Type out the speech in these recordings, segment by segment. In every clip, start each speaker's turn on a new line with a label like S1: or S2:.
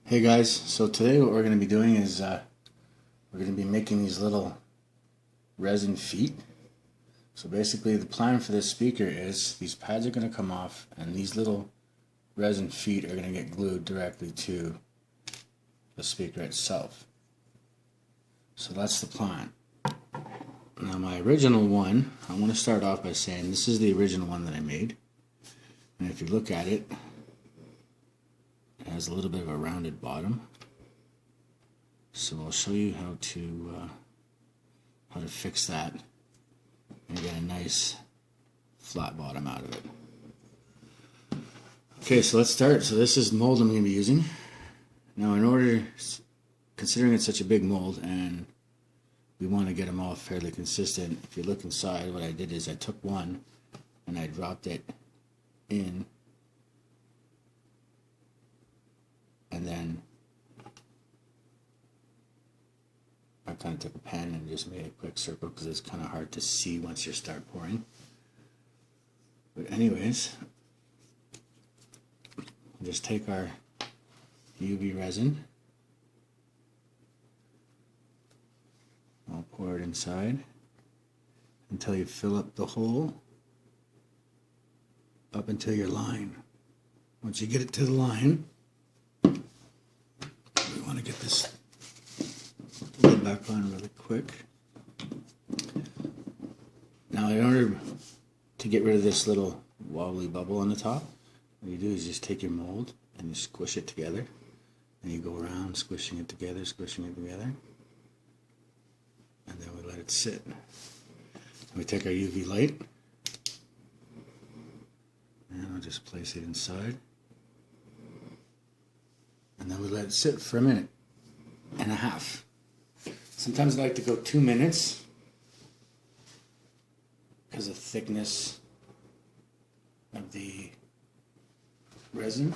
S1: Hey guys, so today what we're going to be doing is we're going to be making these little resin feet. So basically the plan for this speaker is these pads are going to come off and these little resin feet are going to get glued directly to the speaker itself. So that's the plan. Now my original one, I want to start off by saying this is the original one that I made. And if you look at it, it has a little bit of a rounded bottom, so I'll show you how to fix that and get a nice flat bottom out of it. Okay, so let's start. So this is the mold I'm going to be using. Now, considering it's such a big mold and we want to get them all fairly consistent, if you look inside, what I did is I took one and I dropped it in. And then I kind of took a pen and just made a quick circle because it's kind of hard to see once you start pouring. But anyways, we'll just take our UV resin. I'll pour it inside until you fill up the hole up until your line. Once you get it to the line, want to get this lid back on really quick. Now, in order to get rid of this little wobbly bubble on the top, what you do is just take your mold and you squish it together, and you go around squishing it together, and then we let it sit. And we take our UV light and I'll just place it inside. And then we let it sit for a minute and a half. Sometimes I like to go 2 minutes because of the thickness of the resin.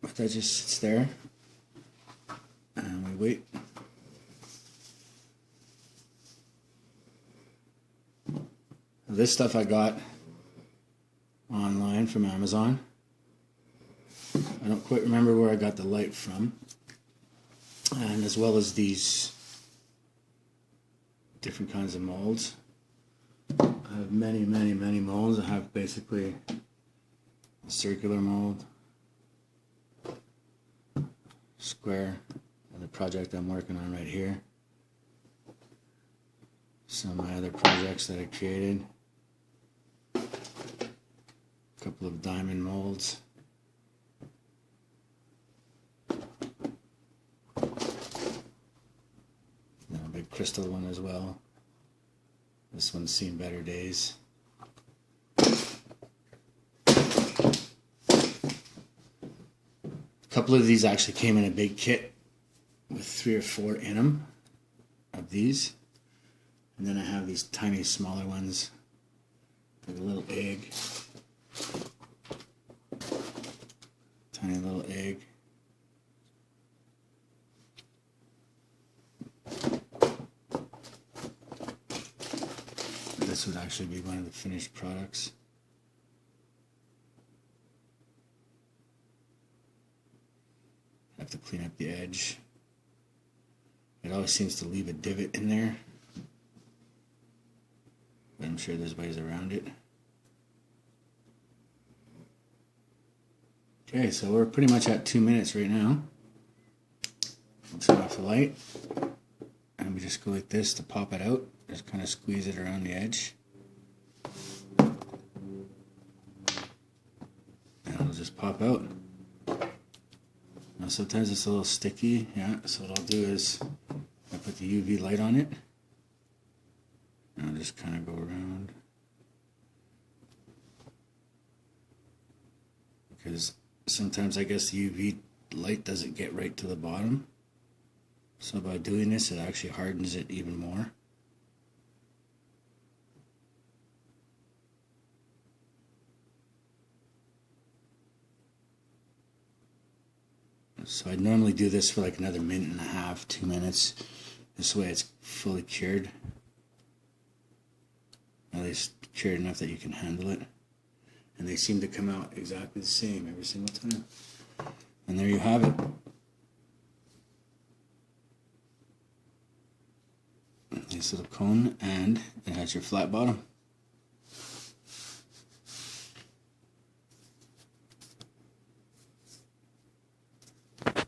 S1: But that just sits there and we wait. This stuff I got online from Amazon. I don't quite remember where I got the light from, and as well as these different kinds of molds. I have many molds. I have basically a circular mold, square, and the project I'm working on right here. Some of my other projects that I created, a couple of diamond molds. Crystal one as well. This one's seen better days. A couple of these actually came in a big kit with 3 or 4 in them of these. And then I have these tiny smaller ones, like a little egg. Tiny little egg. This would actually be one of the finished products. I have to clean up the edge. It always seems to leave a divot in there, but I'm sure there's ways around it. Okay, so we're pretty much at 2 minutes right now. We'll turn off the light, and we just go like this to pop it out. Just kind of squeeze it around the edge. And it'll just pop out. Now sometimes it's a little sticky, yeah, so what I'll do is I put the UV light on it. And I'll just kind of go around. Because sometimes I guess the UV light doesn't get right to the bottom. So by doing this, it actually hardens it even more. So I'd normally do this for like another minute and a half, 2 minutes. This way it's fully cured. At least cured enough that you can handle it. And they seem to come out exactly the same every single time. And there you have it. Nice little cone, and it has your flat bottom.